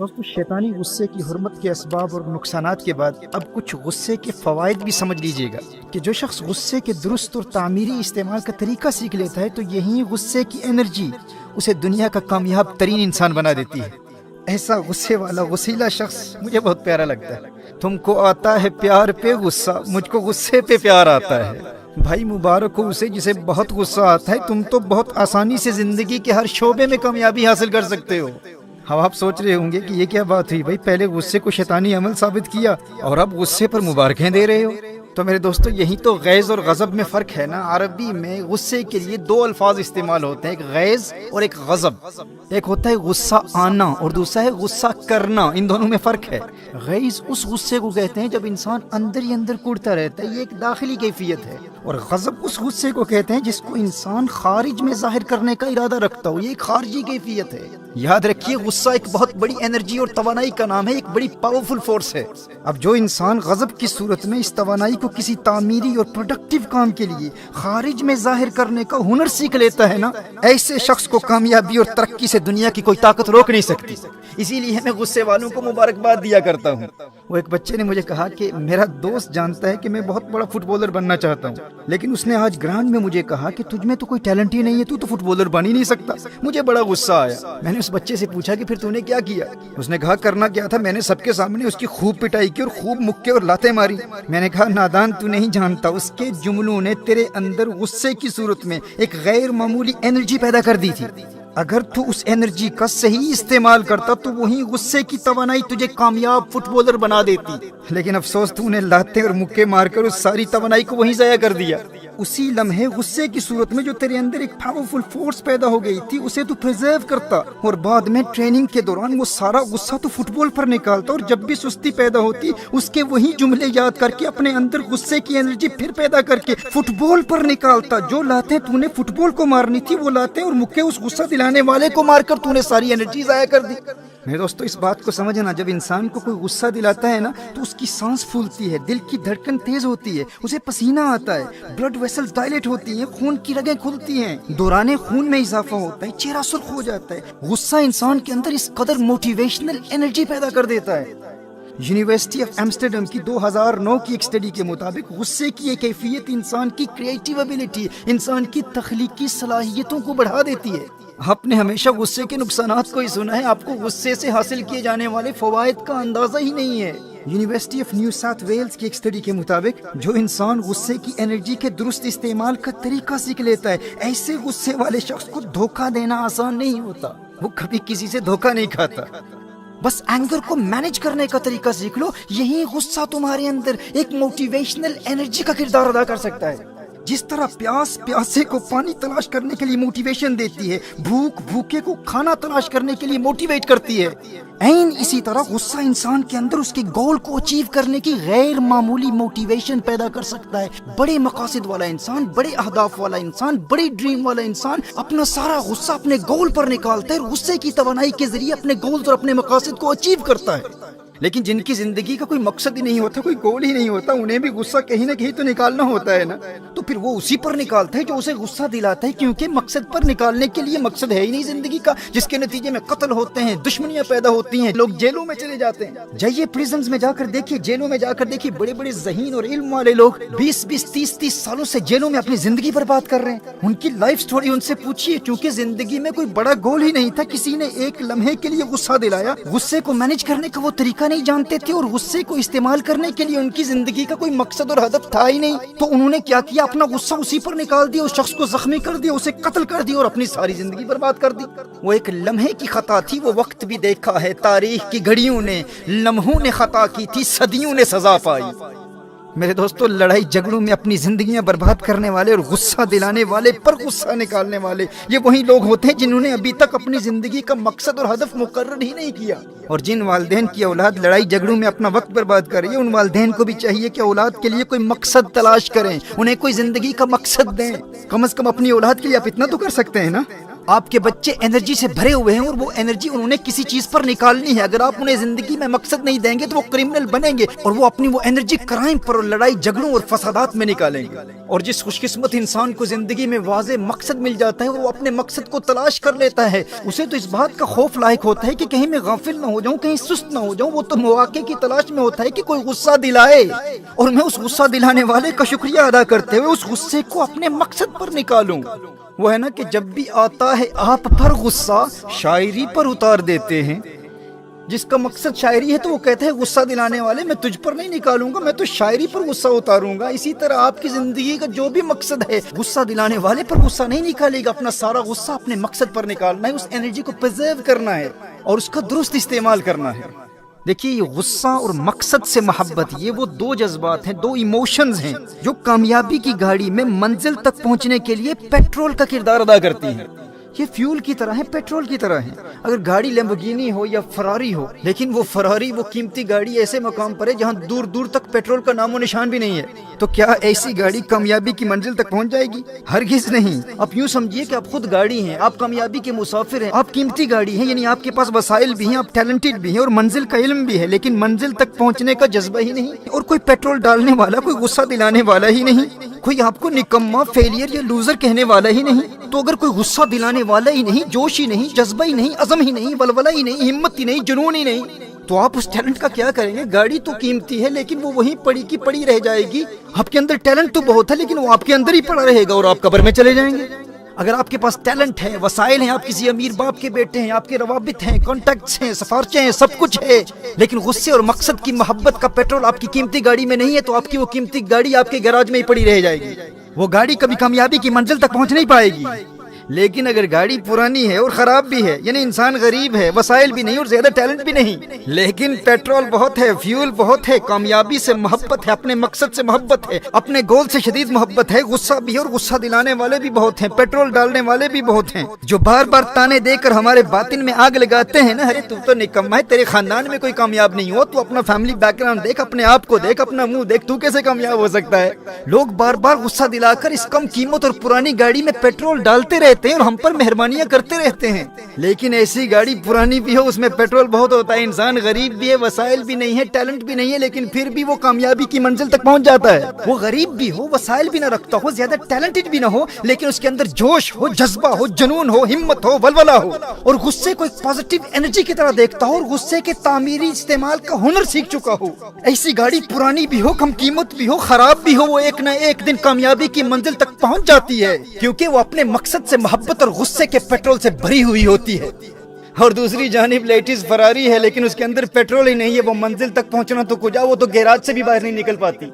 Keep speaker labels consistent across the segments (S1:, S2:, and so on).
S1: دوستو شیطانی غصے کی حرمت کے اسباب اور نقصانات کے بعد اب کچھ غصے کے فوائد بھی سمجھ لیجئے گا کہ جو شخص غصے کے درست اور تعمیری استعمال کا طریقہ سیکھ لیتا ہے تو یہی غصے کی انرجی اسے دنیا کا کامیاب ترین انسان بنا دیتی ہے۔ ایسا غصے والا غصیلا شخص مجھے بہت پیارا لگتا ہے۔ تم کو آتا ہے پیار پہ غصہ، مجھ کو غصے پہ پیار آتا ہے۔ بھائی مبارک ہو اسے جسے بہت غصہ آتا ہے، تم تو بہت آسانی سے زندگی کے ہر شعبے میں کامیابی حاصل کر سکتے ہو۔ اب آپ سوچ رہے ہوں گے کہ یہ کیا بات ہوئی، بھائی پہلے غصے کو شیطانی عمل ثابت کیا اور اب غصے پر مبارکیں دے رہے ہو۔ تو میرے دوستو یہی تو غیظ اور غضب میں فرق ہے نا۔ عربی میں غصے کے لیے دو الفاظ استعمال ہوتے ہیں، ایک غیظ اور ایک غضب۔ ایک ہوتا ہے غصہ آنا اور دوسرا ہے غصہ کرنا، ان دونوں میں فرق ہے۔ غیظ اس غصے کو کہتے ہیں جب انسان اندر ہی اندر کوڑتا رہتا ہے، یہ ایک داخلی کیفیت ہے، اور غضب اس غصے کو کہتے ہیں جس کو انسان خارج میں ظاہر کرنے کا ارادہ رکھتا ہو، یہ ایک خارجی کیفیت ہے۔ یاد رکھیے غصہ ایک بہت بڑی انرجی اور توانائی کا نام ہے، ایک بڑی پاورفل فورس ہے۔ اب جو انسان غضب کی صورت میں اس توانائی کو کسی تعمیری اور پروڈکٹیو کام کے لیے خارج میں ظاہر کرنے کا ہنر سیکھ لیتا ہے نا، ایسے شخص کو کامیابی اور ترقی سے دنیا کی کوئی طاقت روک نہیں سکتی۔ اسی لیے میں غصے والوں کو مبارکباد دیا کرتا ہوں۔ وہ ایک بچے نے مجھے کہا کہ میرا دوست جانتا ہے کہ میں بہت بڑا فٹ بالر بننا چاہتا ہوں، لیکن اس نے آج گراؤنڈ میں مجھے کہا کہ تجھ میں تو کوئی ٹیلنٹ ہی نہیں ہے، تو فٹ بالر بن ہی نہیں سکتا۔ مجھے بڑا غصہ آیا۔ میں نے اس بچے سے پوچھا کہ پھر تو نے کیا کیا؟ اس نے کہا کرنا کیا تھا، میں نے سب کے سامنے اس کی خوب پٹائی کی اور خوب مکے اور لاتیں ماری۔ میں نے کہا نادان تو نہیں جانتا، اس کے جملوں نے تیرے اندر غصے کی صورت میں ایک غیر معمولی انرجی پیدا کر دی تھی۔ اگر تو اس انرجی کا صحیح استعمال کرتا تو وہی غصے کی توانائی تجھے کامیاب فٹ بالر بنا دیتی، لیکن افسوس تو نے لاتیں اور مکے مار کر اس ساری توانائی کو وہیں ضائع کر دیا۔ اسی لمحے غصے کی صورت میں جو تیرے اندر ایک پاورفل فورس پیدا ہو گئی تھی اسے تو پریزرو کرتا، اور بعد میں ٹریننگ کے دوران وہ سارا غصہ تو فٹ بال پر نکالتا، اور جب بھی سستی پیدا ہوتی اس کے وہی جملے یاد کر کے اپنے اندر غصے کی انرجی پھر پیدا کر کے فٹ بال پر نکالتا۔ جو لاتیں تو نے فٹ بال کو مارنی تھی وہ لاتیں اور مکے اس غصہ دلانے والے کو مار کر تو نے ساری انرجی ضائع کر دی۔ میرے دوستو اس بات کو سمجھنا، جب انسان کو کوئی غصہ دلاتا ہے نا تو اس کی سانس پھولتی ہے، دل کی دھڑکن تیز ہوتی ہے، اسے پسینہ آتا ہے، بلڈ ویسلز ڈائلیٹ ہوتی ہیں، خون کی رگیں کھلتی ہیں، دوران خون میں اضافہ ہوتا ہے، چہرہ سرخ ہو جاتا ہے۔ غصہ انسان کے اندر اس قدر موٹیویشنل انرجی پیدا کر دیتا ہے۔ یونیورسٹی آف ایمسٹرڈم کی 2009 کی ایک اسٹڈی کے مطابق غصے کی یہ کیفیت انسان کی کریٹیو ایبیلٹی، انسان کی تخلیقی صلاحیتوں کو بڑھا دیتی ہے۔ آپ نے ہمیشہ غصے کے نقصانات کو ہی سنا ہے، آپ کو غصے سے حاصل کیے جانے والے فوائد کا اندازہ ہی نہیں ہے۔ University of New South Wales کی ایک اسٹڈی کے مطابق جو انسان غصے کی انرجی کے درست استعمال کا طریقہ سیکھ لیتا ہے، ایسے غصے والے شخص کو دھوکہ دینا آسان نہیں ہوتا، وہ کبھی کسی سے دھوکہ نہیں کھاتا۔ بس اینگر کو مینج کرنے کا طریقہ سیکھ لو، یہی غصہ تمہارے اندر ایک موٹیویشنل انرجی کا کردار ادا کر سکتا ہے۔ جس طرح پیاس پیاسے کو پانی تلاش کرنے کے لیے موٹیویشن دیتی ہے، بھوک بھوکے کو کھانا تلاش کرنے کے لیے موٹیویٹ کرتی ہے، عین اسی طرح غصہ انسان کے اندر اس کے گول کو اچیو کرنے کی غیر معمولی موٹیویشن پیدا کر سکتا ہے۔ بڑے مقاصد والا انسان، بڑے اہداف والا انسان، بڑی ڈریم والا انسان اپنا سارا غصہ اپنے گول پر نکالتا ہے اور غصے کی توانائی کے ذریعے اپنے گولز اور اپنے مقاصد کو اچیو کرتا ہے۔ لیکن جن کی زندگی کا کوئی مقصد ہی نہیں ہوتا، کوئی گول ہی نہیں ہوتا، انہیں بھی غصہ کہیں نہ کہیں تو نکالنا ہوتا ہے نا، تو پھر وہ اسی پر نکالتا ہے جو اسے غصہ دلاتا ہے، کیونکہ مقصد پر نکالنے کے لیے مقصد ہے ہی نہیں زندگی کا، جس کے نتیجے میں قتل ہوتے ہیں، دشمنیاں پیدا ہوتی ہیں، لوگ جیلوں میں چلے جاتے ہیں۔ جائیے پریزنز میں جا کر دیکھیے، جیلوں میں جا کر دیکھیے، بڑے بڑے ذہین اور علم والے لوگ 20 30 سالوں سے جیلوں میں اپنی زندگی برباد کر رہے ہیں۔ ان کی لائف سٹوری ان سے پوچھیے، کیونکہ زندگی میں کوئی بڑا گول ہی نہیں تھا، کسی نے ایک لمحے کے لیے غصہ دلایا، غصے کو مینج کرنے کا وہ طریقہ نہیں جانتے تھے، اور غصے کو استعمال کرنے کے لیے ان کی زندگی کا کوئی مقصد اور ہدف تھا ہی نہیں، تو انہوں نے کیا کیا، اپنا غصہ اسی پر نکال دیا، اس شخص کو زخمی کر دیا، اسے قتل کر دیا اور اپنی ساری زندگی برباد کر دی۔ وہ ایک لمحے کی خطا تھی، وہ وقت بھی دیکھا ہے تاریخ کی گھڑیوں نے، لمحوں نے خطا کی تھی، صدیوں نے سزا پائی۔ میرے دوستو لڑائی جھگڑوں میں اپنی زندگیاں برباد کرنے والے اور غصہ دلانے والے پر غصہ نکالنے والے یہ وہی لوگ ہوتے ہیں جنہوں نے ابھی تک اپنی زندگی کا مقصد اور ہدف مقرر ہی نہیں کیا۔ اور جن والدین کی اولاد لڑائی جھگڑوں میں اپنا وقت برباد کر رہی ہے، ان والدین کو بھی چاہیے کہ اولاد کے لیے کوئی مقصد تلاش کریں، انہیں کوئی زندگی کا مقصد دیں۔ کم از کم اپنی اولاد کے لیے آپ اتنا تو کر سکتے ہیں نا۔ آپ کے بچے انرجی سے بھرے ہوئے ہیں اور وہ انرجی انہوں نے کسی چیز پر نکالنی ہے. اگر آپ انہیں زندگی میں مقصد نہیں دیں گے تو وہ کرمنل بنیں گے اور وہ اپنی وہ انرجی کرائم پر اور لڑائی جھگڑوں اور فسادات میں نکالیں گے. اور جس خوش قسمت انسان کو زندگی میں واضح مقصد مل جاتا ہے اور وہ اپنے مقصد کو تلاش کر لیتا ہے، اسے تو اس بات کا خوف لاحق ہوتا ہے کہ کہیں میں غافل نہ ہو جاؤں، کہیں سست نہ ہو جاؤں. وہ تو مواقع کی تلاش میں ہوتا ہے کہ کوئی غصہ دلائے اور میں اس غصہ دلانے والے کا شکریہ ادا کرتے ہوئے اس غصے کو اپنے مقصد پر نکالوں. وہ ہے نا کہ جب بھی آتا ہے آپ پر غصہ شاعری پر اتار دیتے ہیں. جس کا مقصد شاعری ہے تو وہ کہتے ہیں غصہ دلانے والے میں تجھ پر نہیں نکالوں گا، میں تو شاعری پر غصہ اتاروں گا. اسی طرح آپ کی زندگی کا جو بھی مقصد ہے غصہ دلانے والے پر غصہ نہیں نکالے گا، اپنا سارا غصہ اپنے مقصد پر نکالنا ہے، اس انرجی کو پرزرو کرنا ہے اور اس کا درست استعمال کرنا ہے. دیکھیے یہ غصہ اور مقصد سے محبت، یہ وہ دو جذبات ہیں، دو ایموشنز ہیں جو کامیابی کی گاڑی میں منزل تک پہنچنے کے لیے پیٹرول کا کردار ادا کرتی ہیں. یہ فیول کی طرح ہے، پیٹرول کی طرح ہے. اگر گاڑی لیمبورگینی ہو یا فراری ہو، لیکن وہ فراری وہ قیمتی گاڑی ایسے مقام پر ہے جہاں دور دور تک پیٹرول کا نام و نشان بھی نہیں ہے، تو کیا ایسی گاڑی کامیابی کی منزل تک پہنچ جائے گی؟ ہرگز نہیں. آپ یوں سمجھیے کہ آپ خود گاڑی ہیں، آپ کامیابی کے مسافر ہیں، آپ قیمتی گاڑی ہیں، یعنی آپ کے پاس وسائل بھی ہیں، آپ ٹیلنٹڈ بھی ہیں اور منزل کا علم بھی ہے، لیکن منزل تک پہنچنے کا جذبہ ہی نہیں اور کوئی پیٹرول ڈالنے والا، کوئی غصہ دلانے والا ہی نہیں، کوئی آپ کو نکما، فیلئر یا لوزر کہنے والا ہی نہیں. تو اگر کوئی غصہ دلانے والا ہی نہیں، جوش ہی نہیں، جذبہ ہی نہیں، عزم ہی نہیں، ولولہ ہی نہیں، ہمت ہی نہیں، جنون ہی نہیں، تو آپ اس ٹیلنٹ کا کیا کریں گے؟ گاڑی تو قیمتی ہے لیکن وہ وہیں پڑی کی پڑی رہ جائے گی. آپ کے اندر ٹیلنٹ تو بہت ہے لیکن وہ آپ کے اندر ہی پڑا رہے گا اور آپ قبر میں چلے جائیں گے. اگر آپ کے پاس ٹیلنٹ ہے، وسائل ہیں، آپ کسی امیر باپ کے بیٹے ہیں، آپ کے روابط ہیں، کانٹیکٹس ہیں، سفارشیں ہیں، سب کچھ ہے، لیکن غصے اور مقصد کی محبت کا پیٹرول آپ کی قیمتی گاڑی میں نہیں ہے، تو آپ کی وہ قیمتی گاڑی آپ کے گیراج میں ہی پڑی رہ جائے گی. وہ گاڑی کبھی کامیابی کی منزل تک پہنچ نہیں پائے گی. لیکن اگر گاڑی پرانی ہے اور خراب بھی ہے، یعنی انسان غریب ہے، وسائل بھی نہیں اور زیادہ ٹیلنٹ بھی نہیں، لیکن پیٹرول بہت ہے، فیول بہت ہے، کامیابی سے محبت ہے، اپنے مقصد سے محبت ہے، اپنے گول سے شدید محبت ہے، غصہ بھی ہے اور غصہ دلانے والے بھی بہت ہیں، پیٹرول ڈالنے والے بھی بہت ہیں، جو بار بار تانے دے کر ہمارے باطن میں آگ لگاتے ہیں نا، ارے تو نکما ہے، تیرے خاندان میں کوئی کامیاب نہیں ہوا، تو اپنا فیملی بیک گراؤنڈ دیکھ، اپنے آپ کو دیکھ، اپنا منہ دیکھ، تو کیسے کامیاب ہو سکتا ہے؟ لوگ بار بار غصہ دلا کر اس کم قیمت اور پرانی گاڑی میں پیٹرول ڈالتے رہتے ہیں اور ہم پر مہربانیاں کرتے رہتے ہیں، لیکن ایسی گاڑی پرانی بھی ہو، اس میں پیٹرول بہت ہوتا ہے، انسان غریب بھی ہے، وسائل بھی نہیں ہے، ٹیلنٹ بھی نہیں ہے، لیکن پھر بھی وہ کامیابی کی منزل تک پہنچ جاتا ہے. وہ غریب بھی ہو، وسائل بھی نہ رکھتا ہو، زیادہ ٹیلنٹڈ بھی نہ ہو، لیکن اس کے اندر جوش ہو، جذبہ ہو، جنون ہو، ہمت ہو، ولولہ ہو، اور غصے کو ایک پازیٹیو انرجی کی طرح دیکھتا ہو اور غصے کے تعمیری استعمال کا ہنر سیکھ چکا ہو. ایسی گاڑی پرانی بھی ہو، کم قیمت بھی ہو، خراب بھی ہو، وہ ایک نہ ایک دن کامیابی کی منزل تک پہنچ جاتی ہے، کیونکہ وہ اپنے مقصد سے محبت اور غصے کے پیٹرول سے بھری ہوئی ہوتی ہے. اور دوسری جانب لیٹس فراری ہے لیکن اس کے اندر پیٹرول ہی نہیں ہے، وہ منزل تک پہنچنا تو کجا، وہ تو گیراج سے بھی باہر نہیں نکل پاتی.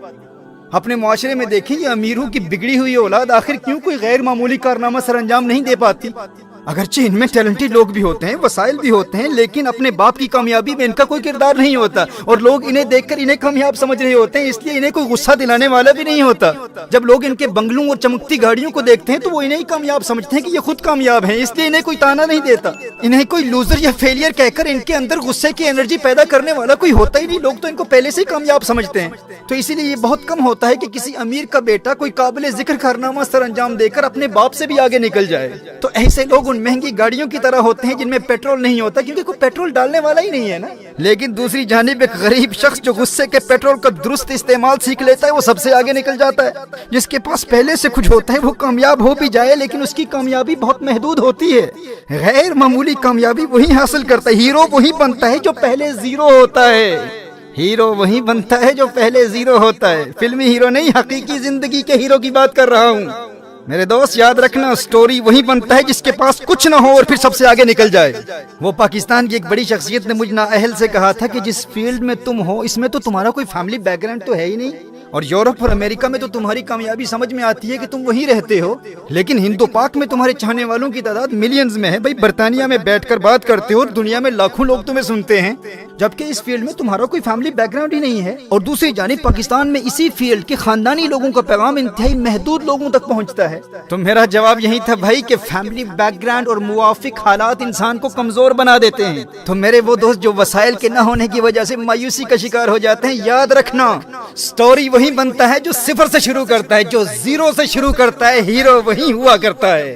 S1: اپنے معاشرے میں دیکھیں یہ امیروں کی بگڑی ہوئی اولاد آخر کیوں کوئی غیر معمولی کارنامہ سر انجام نہیں دے پاتی؟ اگرچہ ان میں ٹیلنٹڈ لوگ بھی ہوتے ہیں، وسائل بھی ہوتے ہیں، لیکن اپنے باپ کی کامیابی میں ان کا کوئی کردار نہیں ہوتا اور لوگ انہیں دیکھ کر انہیں کامیاب سمجھ رہے ہوتے ہیں، اس لیے انہیں کوئی غصہ دلانے والا بھی نہیں ہوتا. جب لوگ ان کے بنگلوں اور چمکتی گاڑیوں کو دیکھتے ہیں تو وہ انہیں کامیاب سمجھتے ہیں کہ یہ خود کامیاب ہیں، اس لیے انہیں کوئی تانا نہیں دیتا. انہیں کوئی لوزر یا فیلئر کہہ کر ان کے اندر غصے کی انرجی پیدا کرنے والا کوئی ہوتا ہی نہیں، لوگ تو ان کو پہلے سے ہی کامیاب سمجھتے ہیں. تو اسی لیے یہ بہت کم ہوتا ہے کہ کسی امیر کا بیٹا کوئی قابل ذکر کارنامہ سر انجام دے کر اپنے باپ سے بھی آگے نکل جائے. تو ایسے لوگ ان مہنگی گاڑیوں کی طرح ہوتے ہیں جن میں پیٹرول نہیں ہوتا، کیونکہ کوئی پیٹرول ڈالنے والا ہی نہیں ہے نا. لیکن دوسری جانب ایک غریب شخص جو غصے کے پیٹرول کا درست استعمال سیکھ لیتا ہے وہ سب سے آگے نکل جاتا ہے. جس کے پاس پہلے سے کچھ ہوتا ہے وہ کامیاب ہو بھی جائے لیکن اس کی کامیابی بہت محدود ہوتی ہے. غیر معمولی کامیابی وہی حاصل کرتا ہے، ہیرو وہی بنتا ہے جو پہلے زیرو ہوتا ہے. ہیرو وہی بنتا ہے جو پہلے زیرو ہوتا ہے. فلمی ہیرو نہیں، حقیقی زندگی کے ہیرو کی بات کر رہا ہوں. میرے دوست یاد رکھنا، سٹوری وہی بنتا ہے جس کے پاس کچھ نہ ہو اور پھر سب سے آگے نکل جائے. وہ پاکستان کی ایک بڑی شخصیت نے مجھ نااہل سے کہا تھا کہ جس فیلڈ میں تم ہو اس میں تو تمہارا کوئی فیملی بیک گراؤنڈ تو ہے ہی نہیں، اور یورپ اور امریکہ میں تو تمہاری کامیابی سمجھ میں آتی ہے کہ تم وہیں رہتے ہو، لیکن ہند و پاک میں تمہارے چاہنے والوں کی تعداد ملینز میں ہے. بھائی برطانیہ میں بیٹھ کر بات کرتے ہو اور دنیا میں لاکھوں لوگ تمہیں سنتے ہیں، جبکہ اس فیلڈ میں تمہارا کوئی فیملی بیک گراؤنڈ ہی نہیں ہے. اور دوسری جانب پاکستان میں اسی فیلڈ کے خاندانی لوگوں کا پیغام انتہائی محدود لوگوں تک پہنچتا ہے. تو میرا جواب یہی تھا بھائی کہ فیملی بیک گراؤنڈ اور موافق حالات انسان کو کمزور بنا دیتے ہیں. تو میرے وہ دوست جو وسائل کے نہ ہونے کی وجہ سے مایوسی کا شکار ہو جاتے ہیں، یاد رکھنا سٹوری وہی بنتا ہے جو صفر سے شروع کرتا ہے، جو زیرو سے شروع کرتا ہے. ہیرو وہی ہوا کرتا ہے.